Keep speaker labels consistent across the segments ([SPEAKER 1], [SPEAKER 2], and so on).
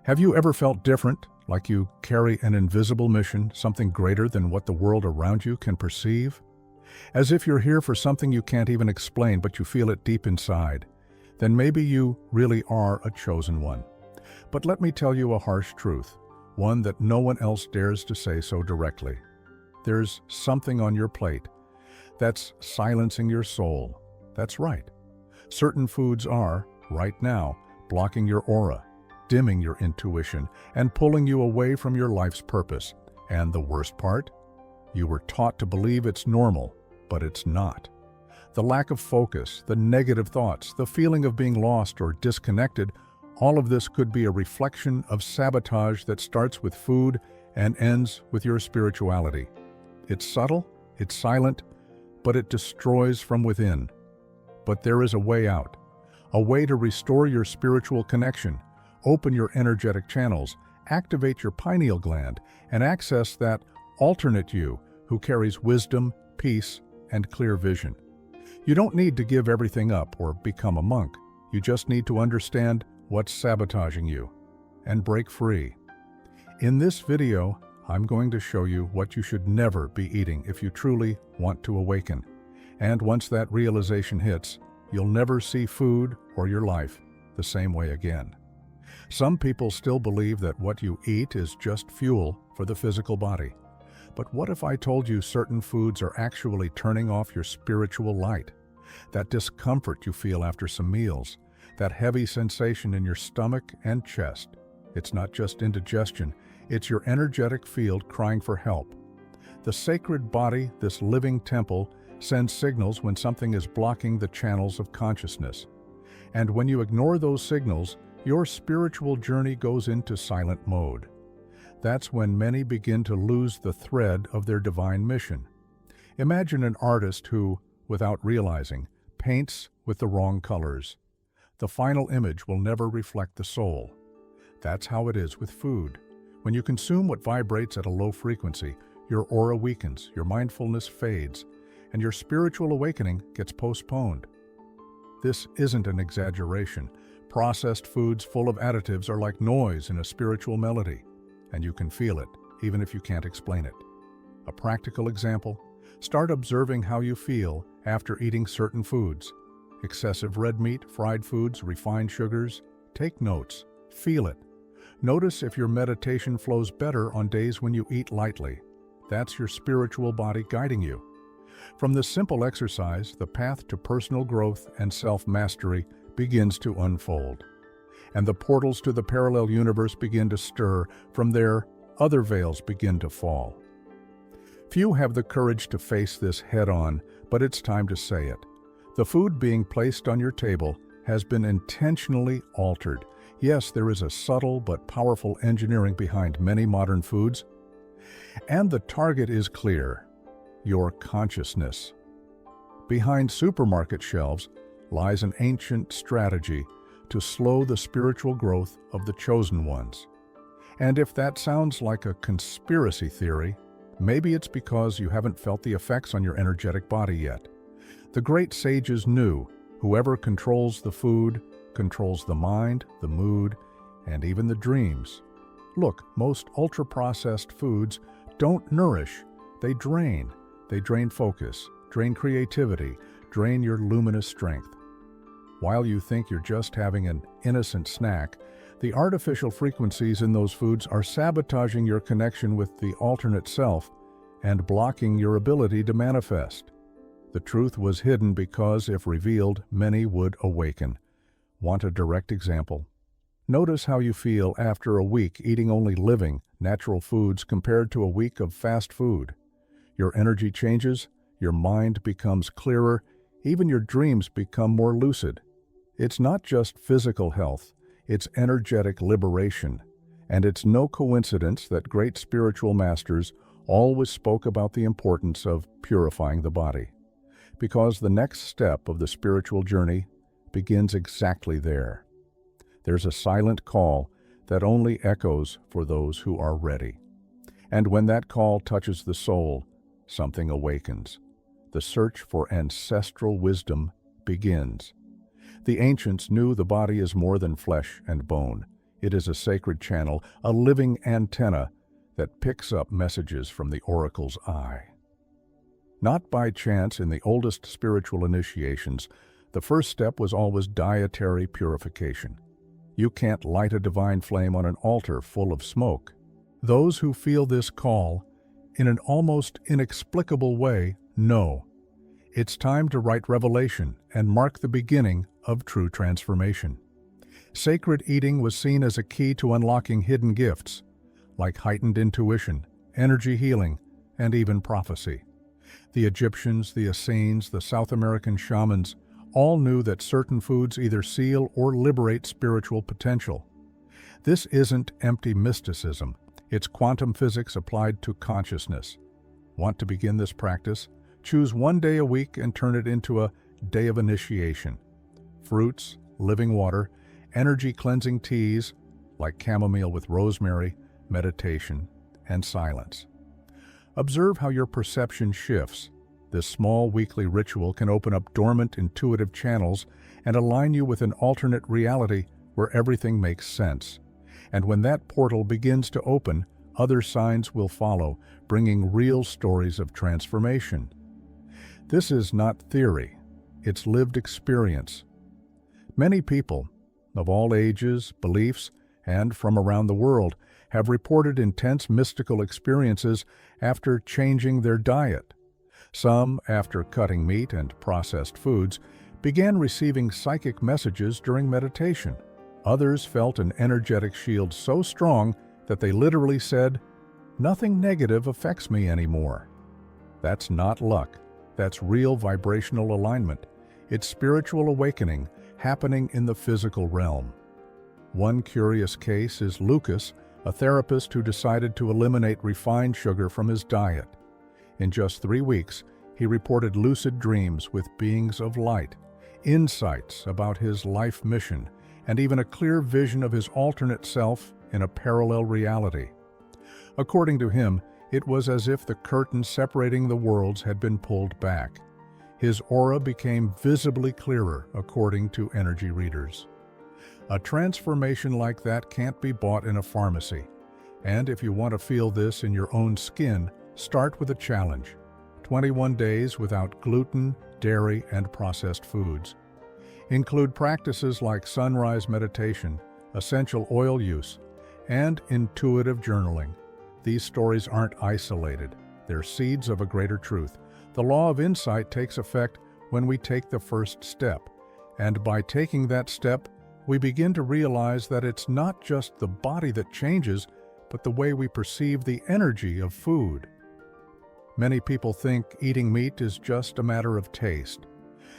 [SPEAKER 1] Have you ever felt different, like you carry an invisible mission, something greater than what the world around you can perceive? As if you're here for something you can't even explain, but you feel it deep inside. Then maybe you really are a chosen one. But let me tell you a harsh truth, one that no one else dares to say so directly. There's something on your plate that's silencing your soul. That's right. Certain foods are, right now, blocking your aura, dimming your intuition, and pulling you away from your life's purpose. And the worst part? You were taught to believe it's normal, but it's not. The lack of focus, the negative thoughts, the feeling of being lost or disconnected, all of this could be a reflection of sabotage that starts with food and ends with your spirituality. It's subtle, it's silent, but it destroys from within. But there is a way out, a way to restore your spiritual connection, open your energetic channels, activate your pineal gland, and access that alternate you who carries wisdom, peace, and clear vision. You don't need to give everything up or become a monk. You just need to understand what's sabotaging you and break free. In this video, I'm going to show you what you should never be eating if you truly want to awaken. And once that realization hits, you'll never see food or your life the same way again. Some people still believe that what you eat is just fuel for the physical body. But what if I told you certain foods are actually turning off your spiritual light? That discomfort you feel after some meals, that heavy sensation in your stomach and chest. It's not just indigestion, it's your energetic field crying for help. The sacred body, this living temple, sends signals when something is blocking the channels of consciousness. And when you ignore those signals, your spiritual journey goes into silent mode. That's when many begin to lose the thread of their divine mission. Imagine an artist who, without realizing, paints with the wrong colors. The final image will never reflect the soul. That's how it is with food. When you consume what vibrates at a low frequency, your aura weakens, your mindfulness fades, and your spiritual awakening gets postponed. This isn't an exaggeration. Processed foods full of additives are like noise in a spiritual melody, and you can feel it, even if you can't explain it. A practical example: start observing how you feel after eating certain foods. Excessive red meat, fried foods, refined sugars. Take notes. Feel it. Notice if your meditation flows better on days when you eat lightly. That's your spiritual body guiding you. From this simple exercise, the path to personal growth and self-mastery begins to unfold. And the portals to the parallel universe begin to stir. From there, other veils begin to fall. Few have the courage to face this head-on, but it's time to say it. The food being placed on your table has been intentionally altered. Yes, there is a subtle but powerful engineering behind many modern foods. And the target is clear: your consciousness. Behind supermarket shelves lies an ancient strategy to slow the spiritual growth of the chosen ones. And if that sounds like a conspiracy theory, maybe it's because you haven't felt the effects on your energetic body yet. The great sages knew whoever controls the food controls the mind, the mood, and even the dreams. Look, most ultra-processed foods don't nourish, they drain. They drain focus, drain creativity, drain your luminous strength. While you think you're just having an innocent snack, the artificial frequencies in those foods are sabotaging your connection with the alternate self and blocking your ability to manifest. The truth was hidden because, if revealed, many would awaken. Want a direct example? Notice how you feel after a week eating only living, natural foods compared to a week of fast food. Your energy changes, your mind becomes clearer, even your dreams become more lucid. It's not just physical health, it's energetic liberation. And it's no coincidence that great spiritual masters always spoke about the importance of purifying the body. Because the next step of the spiritual journey begins exactly there. There's a silent call that only echoes for those who are ready. And when that call touches the soul, something awakens. The search for ancestral wisdom begins. The ancients knew the body is more than flesh and bone. It is a sacred channel, a living antenna that picks up messages from the oracle's eye. Not by chance, in the oldest spiritual initiations, the first step was always dietary purification. You can't light a divine flame on an altar full of smoke. Those who feel this call, in an almost inexplicable way, know it's time to write revelation and mark the beginning of true transformation. Sacred eating was seen as a key to unlocking hidden gifts, like heightened intuition, energy healing, and even prophecy. The Egyptians, the Essenes, the South American shamans all knew that certain foods either seal or liberate spiritual potential. This isn't empty mysticism. It's quantum physics applied to consciousness. Want to begin this practice? Choose one day a week and turn it into a day of initiation. Fruits, living water, energy-cleansing teas like chamomile with rosemary, meditation, and silence. Observe how your perception shifts. This small weekly ritual can open up dormant intuitive channels and align you with an alternate reality where everything makes sense. And when that portal begins to open, other signs will follow, bringing real stories of transformation. This is not theory, it's lived experience. Many people, of all ages, beliefs, and from around the world, have reported intense mystical experiences after changing their diet. Some, after cutting meat and processed foods, began receiving psychic messages during meditation. Others felt an energetic shield so strong that they literally said, "Nothing negative affects me anymore." That's not luck. That's real vibrational alignment. It's spiritual awakening happening in the physical realm. One curious case is Lucas, a therapist who decided to eliminate refined sugar from his diet. In just 3 weeks, he reported lucid dreams with beings of light, insights about his life mission, and even a clear vision of his alternate self in a parallel reality. According to him, it was as if the curtain separating the worlds had been pulled back. His aura became visibly clearer, according to energy readers. A transformation like that can't be bought in a pharmacy. And if you want to feel this in your own skin, start with a challenge: 21 days without gluten, dairy, and processed foods. Include practices like sunrise meditation, essential oil use, and intuitive journaling. These stories aren't isolated. They're seeds of a greater truth. The law of insight takes effect when we take the first step. And by taking that step, we begin to realize that it's not just the body that changes, but the way we perceive the energy of food. Many people think eating meat is just a matter of taste.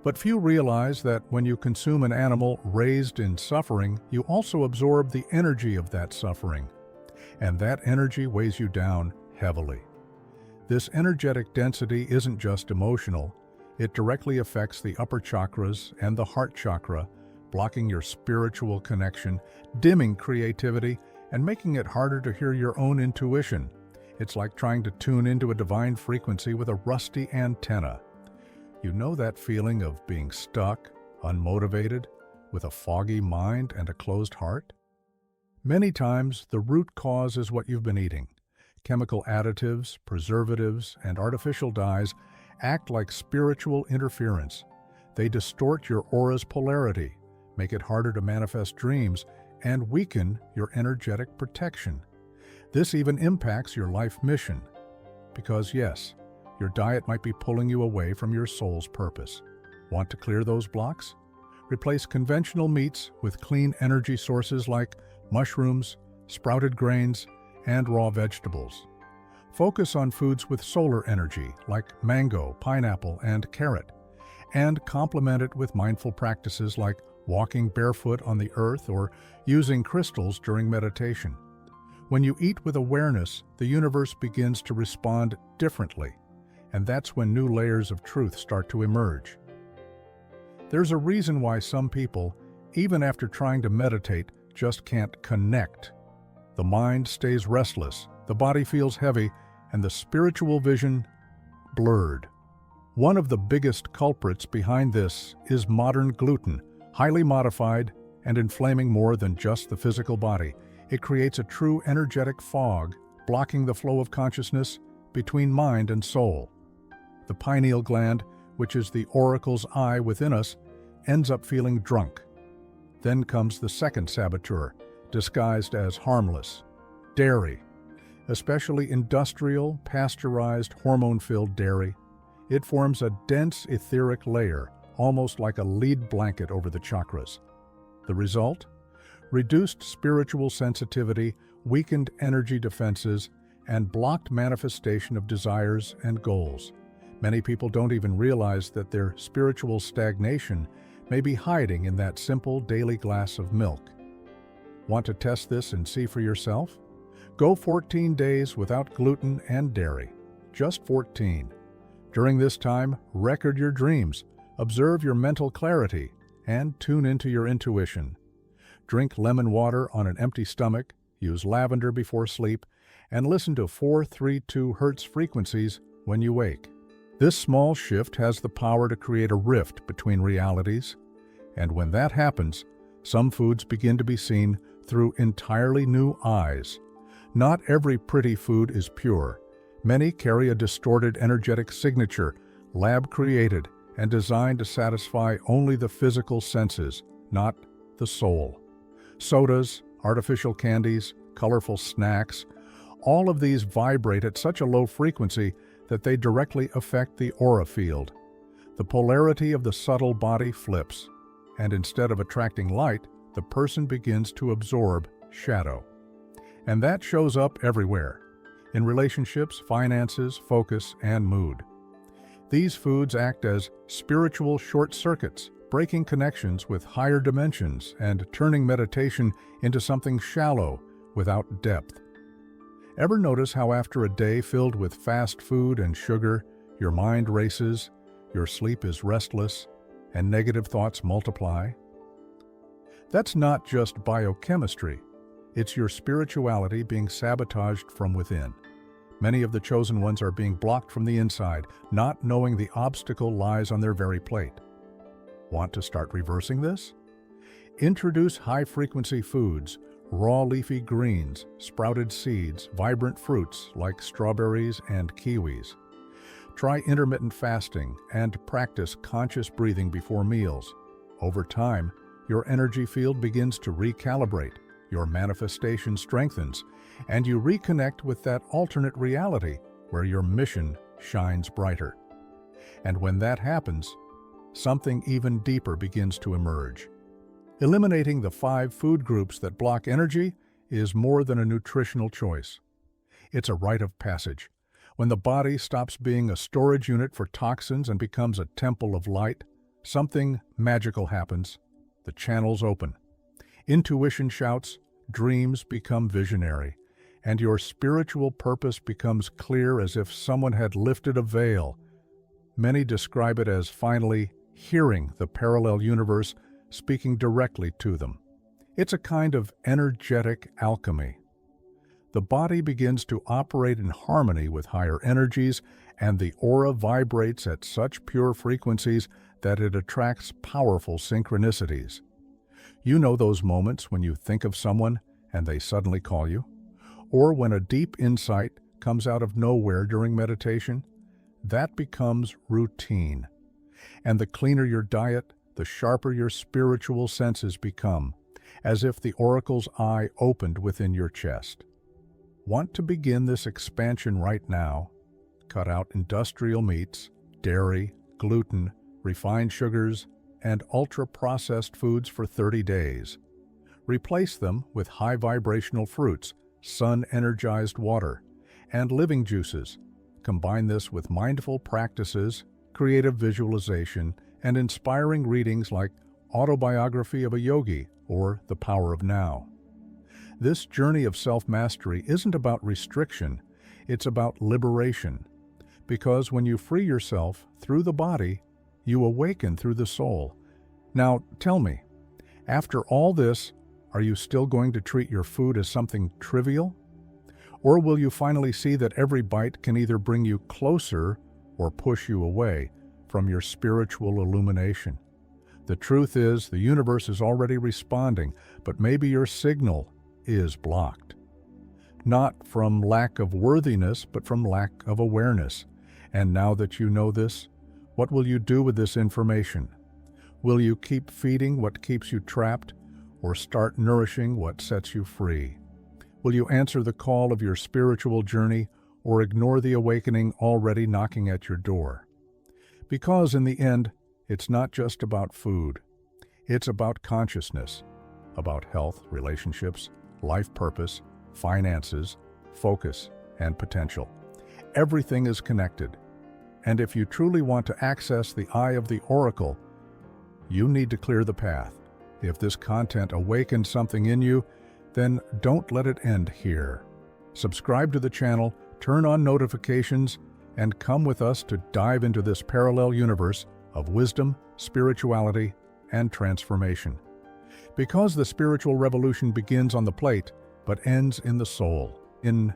[SPEAKER 1] But few realize that when you consume an animal raised in suffering, you also absorb the energy of that suffering. And that energy weighs you down heavily. This energetic density isn't just emotional. It directly affects the upper chakras and the heart chakra, blocking your spiritual connection, dimming creativity, and making it harder to hear your own intuition. It's like trying to tune into a divine frequency with a rusty antenna. You know that feeling of being stuck, unmotivated, with a foggy mind and a closed heart? Many times, the root cause is what you've been eating. Chemical additives, preservatives, and artificial dyes act like spiritual interference. They distort your aura's polarity, make it harder to manifest dreams, and weaken your energetic protection. This even impacts your life mission. Because yes, your diet might be pulling you away from your soul's purpose. Want to clear those blocks? Replace conventional meats with clean energy sources like mushrooms, sprouted grains, and raw vegetables. Focus on foods with solar energy like mango, pineapple, and carrot, and complement it with mindful practices like walking barefoot on the earth or using crystals during meditation. When you eat with awareness, the universe begins to respond differently, and that's when new layers of truth start to emerge. There's a reason why some people, even after trying to meditate, just can't connect. The mind stays restless, the body feels heavy, and the spiritual vision blurred. One of the biggest culprits behind this is modern gluten, highly modified and inflaming more than just the physical body. It creates a true energetic fog, blocking the flow of consciousness between mind and soul. The pineal gland, which is the oracle's eye within us, ends up feeling drunk. Then comes the second saboteur, disguised as harmless: dairy. Especially industrial, pasteurized, hormone-filled dairy. It forms a dense etheric layer, almost like a lead blanket over the chakras. The result? Reduced spiritual sensitivity, weakened energy defenses, and blocked manifestation of desires and goals. Many people don't even realize that their spiritual stagnation may be hiding in that simple daily glass of milk. Want to test this and see for yourself? Go 14 days without gluten and dairy. Just 14. During this time, record your dreams, observe your mental clarity, and tune into your intuition. Drink lemon water on an empty stomach, use lavender before sleep, and listen to 432 Hz frequencies when you wake. This small shift has the power to create a rift between realities, and when that happens, some foods begin to be seen through entirely new eyes. Not every pretty food is pure. Many carry a distorted energetic signature, lab-created and designed to satisfy only the physical senses, not the soul. Sodas, artificial candies, colorful snacks, all of these vibrate at such a low frequency that they directly affect the aura field. The polarity of the subtle body flips, and instead of attracting light, the person begins to absorb shadow. And that shows up everywhere, in relationships, finances, focus, and mood. These foods act as spiritual short circuits, breaking connections with higher dimensions and turning meditation into something shallow without depth. Ever notice how after a day filled with fast food and sugar, your mind races, your sleep is restless, and negative thoughts multiply? That's not just biochemistry. It's your spirituality being sabotaged from within. Many of the chosen ones are being blocked from the inside, not knowing the obstacle lies on their very plate. Want to start reversing this? Introduce high-frequency foods, raw leafy greens, sprouted seeds, vibrant fruits like strawberries and kiwis. Try intermittent fasting and practice conscious breathing before meals. Over time, your energy field begins to recalibrate, your manifestation strengthens, and you reconnect with that alternate reality where your mission shines brighter. And when that happens, something even deeper begins to emerge. Eliminating the 5 food groups that block energy is more than a nutritional choice. It's a rite of passage. When the body stops being a storage unit for toxins and becomes a temple of light, something magical happens. The channels open. Intuition shouts, dreams become visionary, and your spiritual purpose becomes clear as if someone had lifted a veil. Many describe it as finally hearing the parallel universe speaking directly to them. It's a kind of energetic alchemy. The body begins to operate in harmony with higher energies, and the aura vibrates at such pure frequencies that it attracts powerful synchronicities. You know those moments when you think of someone and they suddenly call you? Or when a deep insight comes out of nowhere during meditation? That becomes routine. And the cleaner your diet, the sharper your spiritual senses become, as if the oracle's eye opened within your chest. Want to begin this expansion right now? Cut out industrial meats, dairy, gluten, refined sugars, and ultra-processed foods for 30 days. Replace them with high-vibrational fruits, sun-energized water, and living juices. Combine this with mindful practices, creative visualization, and inspiring readings like Autobiography of a Yogi or The Power of Now. This journey of self-mastery isn't about restriction, it's about liberation. Because when you free yourself through the body, you awaken through the soul. Now, tell me, after all this, are you still going to treat your food as something trivial? Or will you finally see that every bite can either bring you closer or push you away from your spiritual illumination? The truth is, the universe is already responding, but maybe your signal is blocked. Not from lack of worthiness, but from lack of awareness. And now that you know this, what will you do with this information? Will you keep feeding what keeps you trapped, or start nourishing what sets you free? Will you answer the call of your spiritual journey, or ignore the awakening already knocking at your door? Because in the end, it's not just about food. It's about consciousness, about health, relationships, life purpose, finances, focus, and potential. Everything is connected. And if you truly want to access the eye of the oracle, you need to clear the path. If this content awakened something in you, then don't let it end here. Subscribe to the channel, turn on notifications, and come with us to dive into this parallel universe of wisdom, spirituality, and transformation. Because the spiritual revolution begins on the plate, but ends in the soul. In